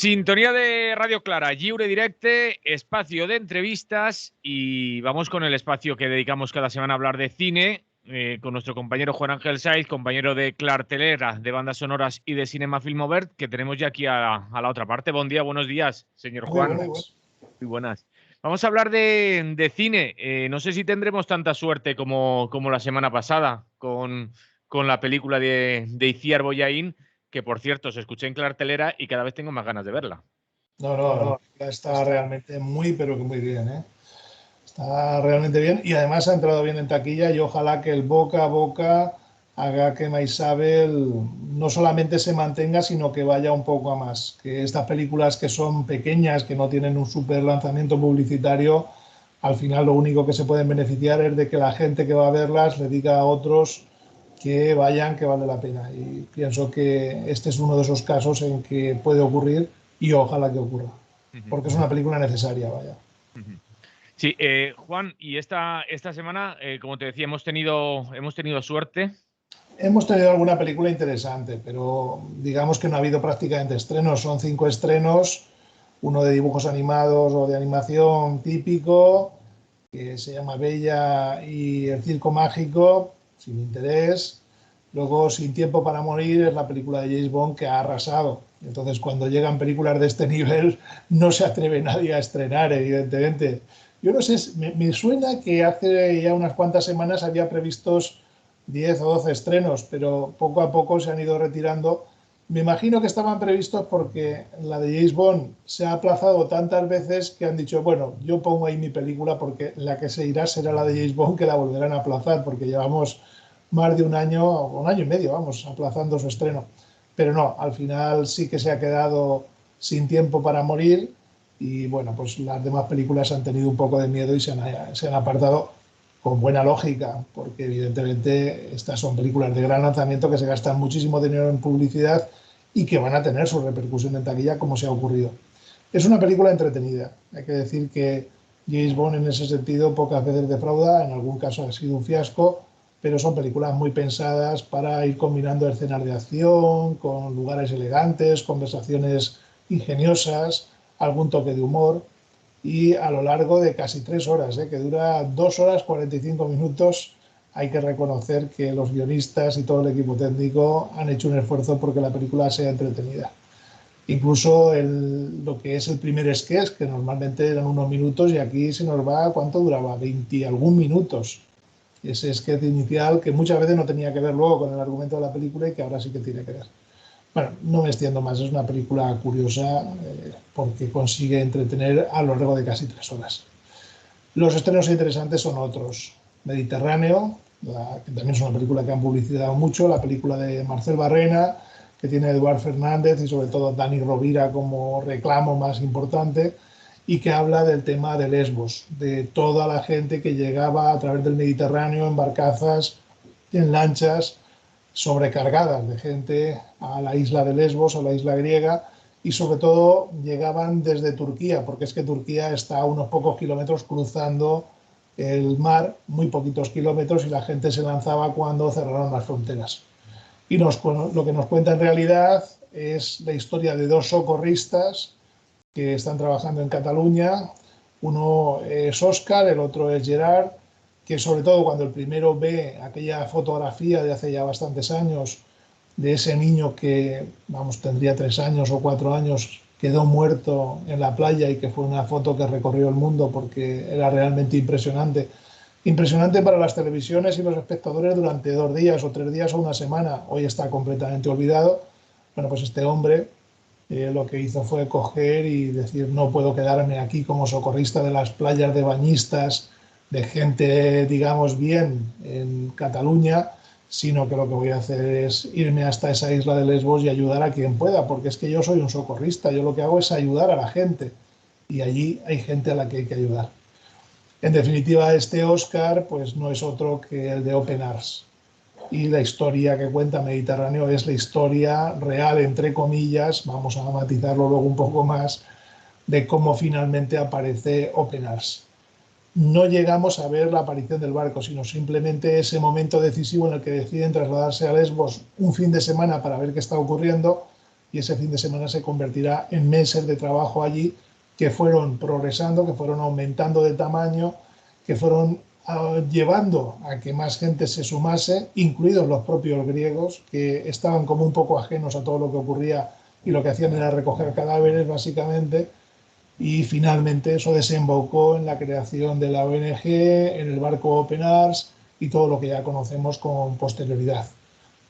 Sintonía de Radio Clara, Lliure Directe, espacio de entrevistas y vamos con el espacio que dedicamos cada semana a hablar de cine con nuestro compañero Juan Ángel Saiz, compañero de Clartelera, de bandas sonoras y de Cinema Filmovert, que tenemos ya aquí a la otra parte. Buen día, buenos días, señor Juan. Muy buenas. Muy buenas. Vamos a hablar de cine. No sé si tendremos tanta suerte como la semana pasada con la película de Itziar Bollaín, que por cierto se escuché en Clartelera y cada vez tengo más ganas de verla. No, está realmente muy, pero que muy bien, ¿eh? Está realmente bien y además ha entrado bien en taquilla y ojalá que el boca a boca haga que Maisabel no solamente se mantenga, sino que vaya un poco a más. Que estas películas que son pequeñas, que no tienen un super lanzamiento publicitario, al final lo único que se pueden beneficiar es de que la gente que va a verlas le diga a otros que vayan, que vale la pena. Y pienso que este es uno de esos casos en que puede ocurrir y ojalá que ocurra, porque es una película necesaria, vaya. Sí, Juan, y esta semana, como te decía, hemos tenido suerte. Hemos tenido alguna película interesante, pero digamos que no ha habido prácticamente estrenos. Son 5 estrenos, uno de dibujos animados o de animación típico, que se llama Bella y el Circo Mágico, sin interés. Luego, Sin Tiempo para Morir es la película de James Bond que ha arrasado. Entonces, cuando llegan películas de este nivel, no se atreve nadie a estrenar, evidentemente. Yo no sé, me suena que hace ya unas cuantas semanas había previstos 10 o 12 estrenos, pero poco a poco se han ido retirando. Me imagino que estaban previstos porque la de James Bond se ha aplazado tantas veces que han dicho, bueno, yo pongo ahí mi película porque la que se irá será la de James Bond, que la volverán a aplazar porque llevamos más de un año y medio, vamos, aplazando su estreno. Pero no, al final sí que se ha quedado Sin Tiempo para Morir y bueno, pues las demás películas han tenido un poco de miedo y se han apartado con buena lógica, porque evidentemente estas son películas de gran lanzamiento que se gastan muchísimo dinero en publicidad y que van a tener su repercusión en taquilla como se ha ocurrido. Es una película entretenida, hay que decir que James Bond en ese sentido pocas veces defrauda, en algún caso ha sido un fiasco, pero son películas muy pensadas para ir combinando escenas de acción, con lugares elegantes, conversaciones ingeniosas, algún toque de humor y a lo largo de casi 3 horas, que dura 2 horas 45 minutos. Hay que reconocer que los guionistas y todo el equipo técnico han hecho un esfuerzo porque la película sea entretenida. Incluso lo que es el primer sketch, que normalmente eran unos minutos, y aquí se nos va, ¿cuánto duraba? 20 y algún minutos. Ese sketch inicial que muchas veces no tenía que ver luego con el argumento de la película y que ahora sí que tiene que ver. Bueno, no me extiendo más, es una película curiosa porque consigue entretener a lo largo de casi 3 horas. Los estrenos interesantes son otros. Mediterráneo, que también es una película que han publicitado mucho, la película de Marcel Barrena, que tiene Eduard Fernández y sobre todo Dani Rovira como reclamo más importante, y que habla del tema de Lesbos, de toda la gente que llegaba a través del Mediterráneo en barcazas, en lanchas, sobrecargadas de gente a la isla de Lesbos, a la isla griega, y sobre todo llegaban desde Turquía, porque es que Turquía está a unos pocos kilómetros cruzando el mar, muy poquitos kilómetros, y la gente se lanzaba cuando cerraron las fronteras. Y lo que nos cuenta en realidad es la historia de 2 socorristas que están trabajando en Cataluña. Uno es Óscar, el otro es Gerard, que sobre todo cuando el primero ve aquella fotografía de hace ya bastantes años de ese niño que, vamos, tendría 3 años o 4 años, quedó muerto en la playa y que fue una foto que recorrió el mundo porque era realmente impresionante. Impresionante para las televisiones y los espectadores durante 2 días o 3 días o una semana. Hoy está completamente olvidado. Bueno, pues este hombre lo que hizo fue coger y decir, no puedo quedarme aquí como socorrista de las playas de bañistas, de gente, digamos, bien en Cataluña, sino que lo que voy a hacer es irme hasta esa isla de Lesbos y ayudar a quien pueda, porque es que yo soy un socorrista, yo lo que hago es ayudar a la gente y allí hay gente a la que hay que ayudar. En definitiva, este Oscar pues no es otro que el de Open Arms. Y la historia que cuenta Mediterráneo es la historia real, entre comillas, vamos a matizarlo luego un poco más, de cómo finalmente aparece Open Arms. No llegamos a ver la aparición del barco, sino simplemente ese momento decisivo en el que deciden trasladarse a Lesbos un fin de semana para ver qué está ocurriendo, y ese fin de semana se convertirá en meses de trabajo allí que fueron progresando, que fueron aumentando de tamaño, que fueron llevando a que más gente se sumase, incluidos los propios griegos, que estaban como un poco ajenos a todo lo que ocurría y lo que hacían era recoger cadáveres básicamente, y finalmente eso desembocó en la creación de la ONG, en el barco Open Arms y todo lo que ya conocemos con posterioridad.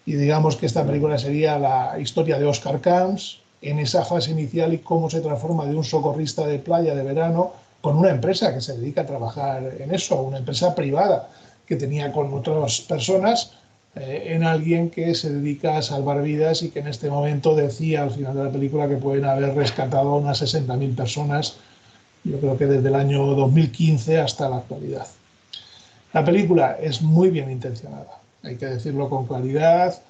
Y digamos que esta película sería la historia de Oscar Camps en esa fase inicial y cómo se transforma de un socorrista de playa de verano con una empresa que se dedica a trabajar en eso, una empresa privada que tenía con otras personas, en alguien que se dedica a salvar vidas y que en este momento decía al final de la película que pueden haber rescatado unas 60.000 personas, yo creo que desde el año 2015 hasta la actualidad. La película es muy bien intencionada, hay que decirlo con claridad,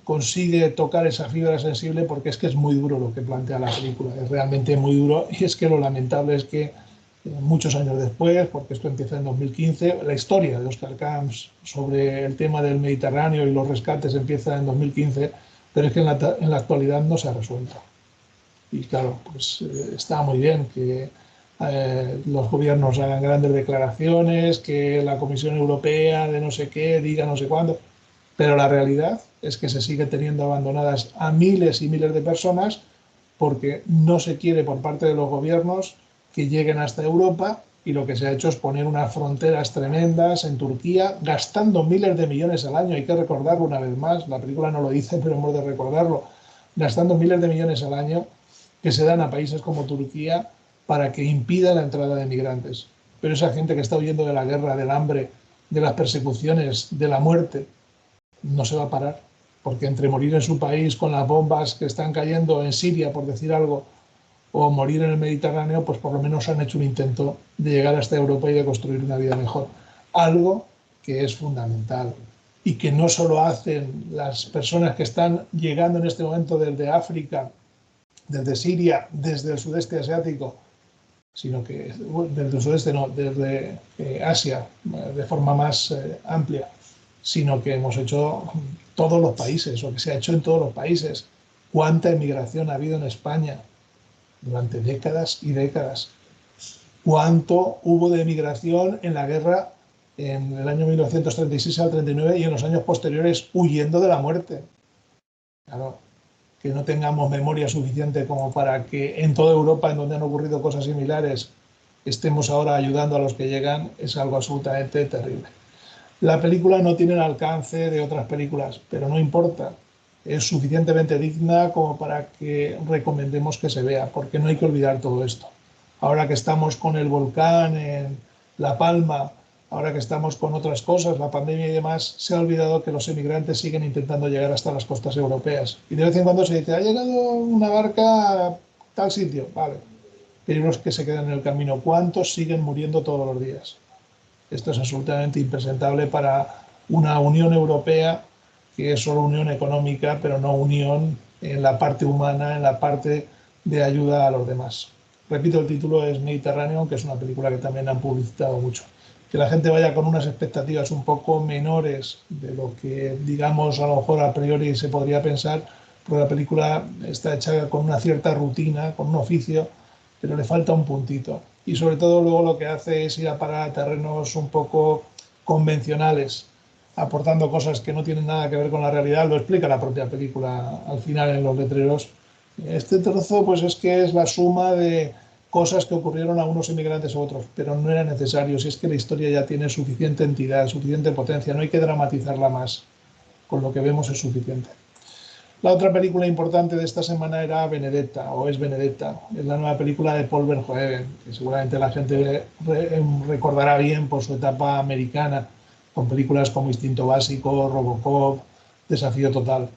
consigue tocar esa fibra sensible porque es que es muy duro lo que plantea la película, es realmente muy duro, y es que lo lamentable es que muchos años después, porque esto empieza en 2015, la historia de Oscar Camps sobre el tema del Mediterráneo y los rescates empieza en 2015, pero es que en la actualidad no se ha resuelto. Y claro, pues está muy bien que los gobiernos hagan grandes declaraciones, que la Comisión Europea de no sé qué diga no sé cuándo, pero la realidad es que se sigue teniendo abandonadas a miles y miles de personas porque no se quiere por parte de los gobiernos que lleguen hasta Europa, y lo que se ha hecho es poner unas fronteras tremendas en Turquía, gastando miles de millones al año, hay que recordarlo una vez más, la película no lo dice, pero hemos de recordarlo, gastando miles de millones al año que se dan a países como Turquía para que impida la entrada de migrantes. Pero esa gente que está huyendo de la guerra, del hambre, de las persecuciones, de la muerte, no se va a parar, porque entre morir en su país con las bombas que están cayendo en Siria, por decir algo, o morir en el Mediterráneo, pues por lo menos han hecho un intento de llegar hasta Europa y de construir una vida mejor. Algo que es fundamental y que no solo hacen las personas que están llegando en este momento desde África, desde Siria, desde el sudeste asiático, sino que desde el sudeste no, desde Asia, de forma más amplia, sino que hemos hecho todos los países, o que se ha hecho en todos los países. ¿Cuánta emigración ha habido en España durante décadas y décadas? ¿Cuánto hubo de emigración en la guerra en el año 1936 al 39 y en los años posteriores huyendo de la muerte? Claro, que no tengamos memoria suficiente como para que en toda Europa, en donde han ocurrido cosas similares, estemos ahora ayudando a los que llegan, es algo absolutamente terrible. La película no tiene el alcance de otras películas, pero no importa. Es suficientemente digna como para que recomendemos que se vea, porque no hay que olvidar todo esto. Ahora que estamos con el volcán en La Palma, ahora que estamos con otras cosas, la pandemia y demás, se ha olvidado que los emigrantes siguen intentando llegar hasta las costas europeas. Y de vez en cuando se dice, ha llegado una barca a tal sitio, vale, pero los que se quedan en el camino, ¿cuántos siguen muriendo todos los días? Esto es absolutamente impresentable para una Unión Europea que es solo unión económica, pero no unión en la parte humana, en la parte de ayuda a los demás. Repito, el título es Mediterráneo, que es una película que también han publicitado mucho. Que la gente vaya con unas expectativas un poco menores de lo que, digamos, a lo mejor a priori se podría pensar, porque la película está hecha con una cierta rutina, con un oficio, pero le falta un puntito. Y sobre todo luego lo que hace es ir a parar a terrenos un poco convencionales, aportando cosas que no tienen nada que ver con la realidad. Lo explica la propia película al final en los letreros. Este trozo pues es que es la suma de cosas que ocurrieron a unos inmigrantes u otros, pero no era necesario, si es que la historia ya tiene suficiente entidad, suficiente potencia, no hay que dramatizarla más, con lo que vemos es suficiente. La otra película importante de esta semana era Benedetta, o es Benedetta, es la nueva película de Paul Verhoeven, que seguramente la gente recordará bien por su etapa americana, con películas como Instinto Básico, Robocop, Desafío Total.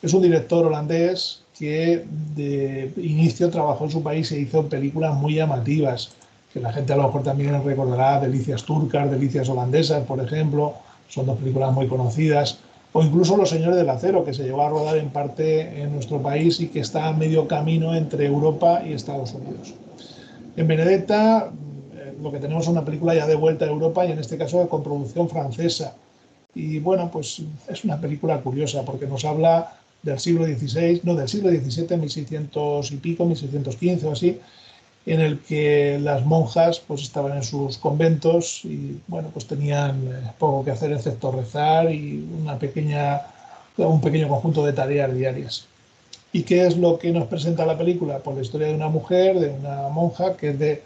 Es un director holandés que de inicio trabajó en su país e hizo películas muy llamativas, que la gente a lo mejor también recordará, Delicias turcas, Delicias holandesas, por ejemplo, son dos películas muy conocidas, o incluso Los Señores del Acero, que se llegó a rodar en parte en nuestro país y que está a medio camino entre Europa y Estados Unidos. En Benedetta lo que tenemos es una película ya de vuelta a Europa y en este caso con producción francesa. Y bueno, pues es una película curiosa porque nos habla del siglo XVI, no, del siglo XVII, 1600 y pico, 1615 o así, en el que las monjas pues estaban en sus conventos y bueno, pues tenían poco que hacer excepto rezar y un pequeño conjunto de tareas diarias. ¿Y qué es lo que nos presenta la película? Pues la historia de una mujer, de una monja, que es de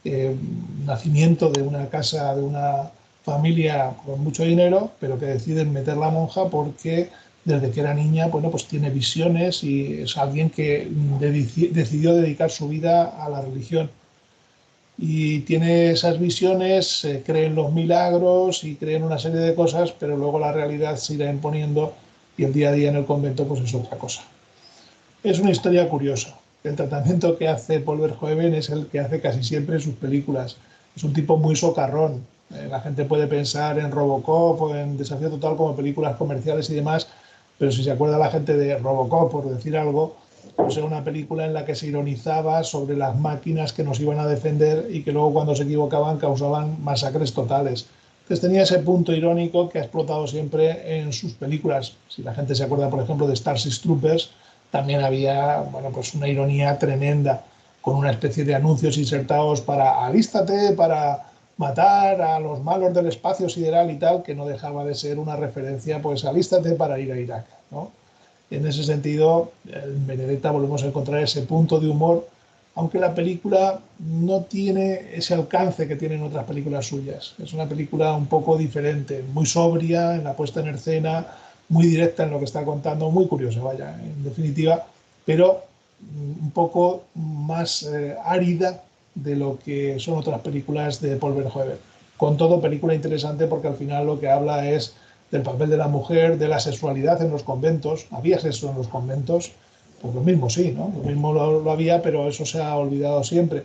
eh, nacimiento de una casa, de una familia con mucho dinero, pero que deciden meter la monja porque desde que era niña, bueno, pues tiene visiones y es alguien que decidió dedicar su vida a la religión. Y tiene esas visiones, cree en los milagros y cree en una serie de cosas, pero luego la realidad se irá imponiendo y el día a día en el convento pues es otra cosa. Es una historia curiosa. El tratamiento que hace Paul Verhoeven es el que hace casi siempre en sus películas. Es un tipo muy socarrón. La gente puede pensar en Robocop o en Desafío Total como películas comerciales y demás, pero si se acuerda la gente de Robocop, por decir algo, pues era una película en la que se ironizaba sobre las máquinas que nos iban a defender y que luego cuando se equivocaban causaban masacres totales. Entonces tenía ese punto irónico que ha explotado siempre en sus películas. Si la gente se acuerda, por ejemplo, de Starship Troopers, también había, bueno, pues una ironía tremenda con una especie de anuncios insertados para alístate, para matar a los malos del espacio sideral y tal, que no dejaba de ser una referencia, pues alístate para ir a Irak, ¿no? En ese sentido, en Benedetta volvemos a encontrar ese punto de humor, aunque la película no tiene ese alcance que tienen otras películas suyas. Es una película un poco diferente, muy sobria en la puesta en escena, muy directa en lo que está contando, muy curiosa, vaya, en definitiva, pero un poco más árida de lo que son otras películas de Paul Verhoeven. Con todo, película interesante porque al final lo que habla es del papel de la mujer, de la sexualidad en los conventos. ¿Había sexo en los conventos? Pues lo mismo sí, ¿no? Lo mismo lo había, pero eso se ha olvidado siempre.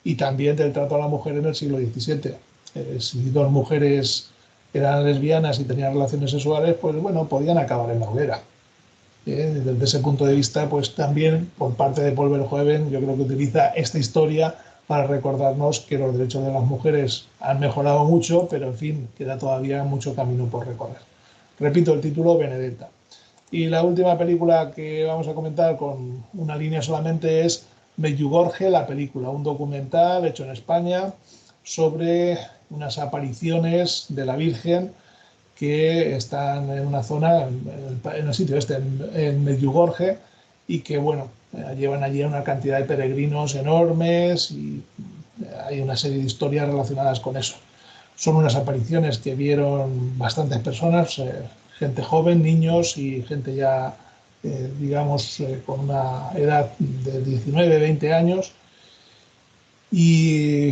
Y también del trato a la mujer en el siglo XVII. Si dos mujeres eran lesbianas y tenían relaciones sexuales, pues bueno, podían acabar en la hoguera. Desde ese punto de vista, pues también por parte de Paul Verhoeven, yo creo que utiliza esta historia para recordarnos que los derechos de las mujeres han mejorado mucho, pero en fin, queda todavía mucho camino por recorrer. Repito el título, Benedetta. Y la última película que vamos a comentar con una línea solamente es Medjugorje, la película, un documental hecho en España sobre unas apariciones de la Virgen que están en una zona, en el sitio este, en Medjugorje, y que, bueno, llevan allí una cantidad de peregrinos enormes y hay una serie de historias relacionadas con eso. Son unas apariciones que vieron bastantes personas, gente joven, niños y gente ya, digamos, con una edad de 19, 20 años. Y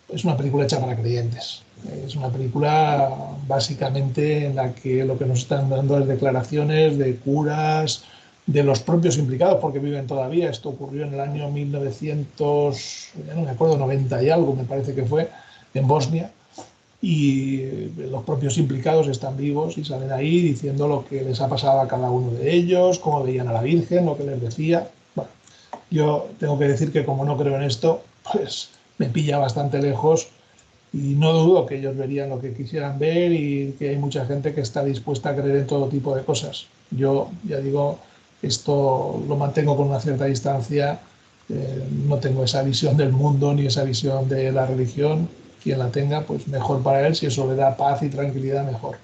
es una película hecha para creyentes. Es una película básicamente en la que lo que nos están dando es declaraciones de curas, de los propios implicados, porque viven todavía. Esto ocurrió en el año 1900, ya no me acuerdo, 90 y algo, me parece que fue, en Bosnia. Y los propios implicados están vivos y salen ahí diciendo lo que les ha pasado a cada uno de ellos, cómo veían a la Virgen, lo que les decía. Bueno, yo tengo que decir que como no creo en esto, pues me pilla bastante lejos y no dudo que ellos verían lo que quisieran ver y que hay mucha gente que está dispuesta a creer en todo tipo de cosas. Yo, ya digo, esto lo mantengo con una cierta distancia, no tengo esa visión del mundo ni esa visión de la religión. Quien la tenga, pues mejor para él, si eso le da paz y tranquilidad, mejor.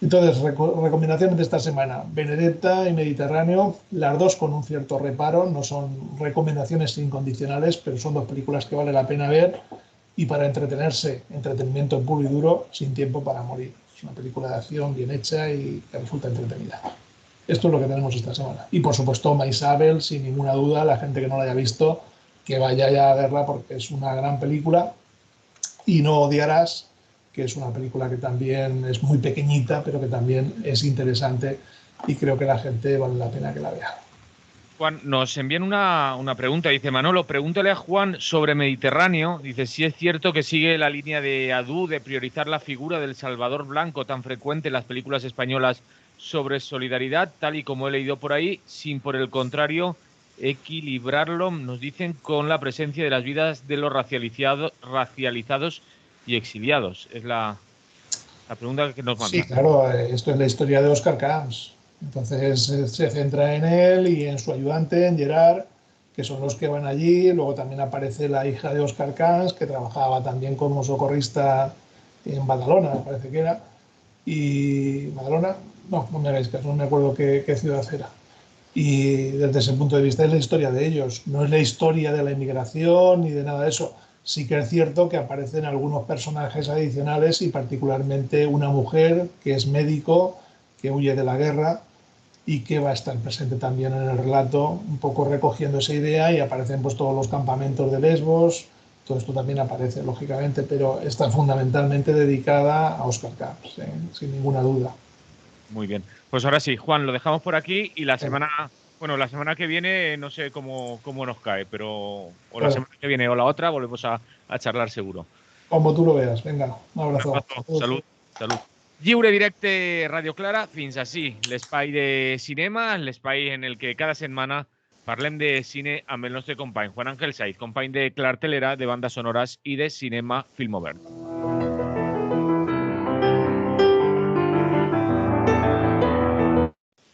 Entonces, recomendaciones de esta semana, Benedetta y Mediterráneo, las dos con un cierto reparo, no son recomendaciones incondicionales, pero son dos películas que vale la pena ver y para entretenerse, entretenimiento puro y duro, sin tiempo para morir. Es una película de acción bien hecha y que resulta entretenida. Esto es lo que tenemos esta semana. Y por supuesto, Maisabel, sin ninguna duda, la gente que no la haya visto, que vaya ya a verla porque es una gran película y no odiarás, que es una película que también es muy pequeñita, pero que también es interesante y creo que la gente vale la pena que la vea. Juan, nos envían una pregunta. Dice Manolo, pregúntale a Juan sobre Mediterráneo. Dice si es cierto que sigue la línea de Adu de priorizar la figura del Salvador Blanco tan frecuente en las películas españolas sobre solidaridad, tal y como he leído por ahí, sin por el contrario equilibrarlo, nos dicen, con la presencia de las vidas de los racializados y exiliados. Es la pregunta que nos Sí, mandan. claro, esto es la historia de Oscar Camps. Entonces se centra en él y en su ayudante, en Gerard, que son los que van allí. Luego también aparece la hija de Oscar Cans, que trabajaba también como socorrista en Badalona, me parece que era. Y Badalona, no me hagáis caso, no me acuerdo qué ciudad era. Y desde ese punto de vista es la historia de ellos, no es la historia de la inmigración ni de nada de eso. Sí que es cierto que aparecen algunos personajes adicionales y particularmente una mujer que es médico, que huye de la guerra y que va a estar presente también en el relato, un poco recogiendo esa idea, y aparecen pues todos los campamentos de Lesbos. Todo esto también aparece, lógicamente, pero está fundamentalmente dedicada a Oscar Camps, sin ninguna duda. Muy bien. Pues ahora sí, Juan, lo dejamos por aquí y Venga, la semana que viene no sé cómo nos cae, pero o la bueno, semana que viene o la otra volvemos a charlar seguro. como tú lo veas. Venga, un Un abrazo. abrazo, salut, salut. Lliure directe Radio Clara, fins ací l'espai de cinema, l'espai en el que cada setmana parlem de cine amb el nostre company Juan Ángel Saiz, company de Clartelera, de bandes sonores i de cinema Film Obert.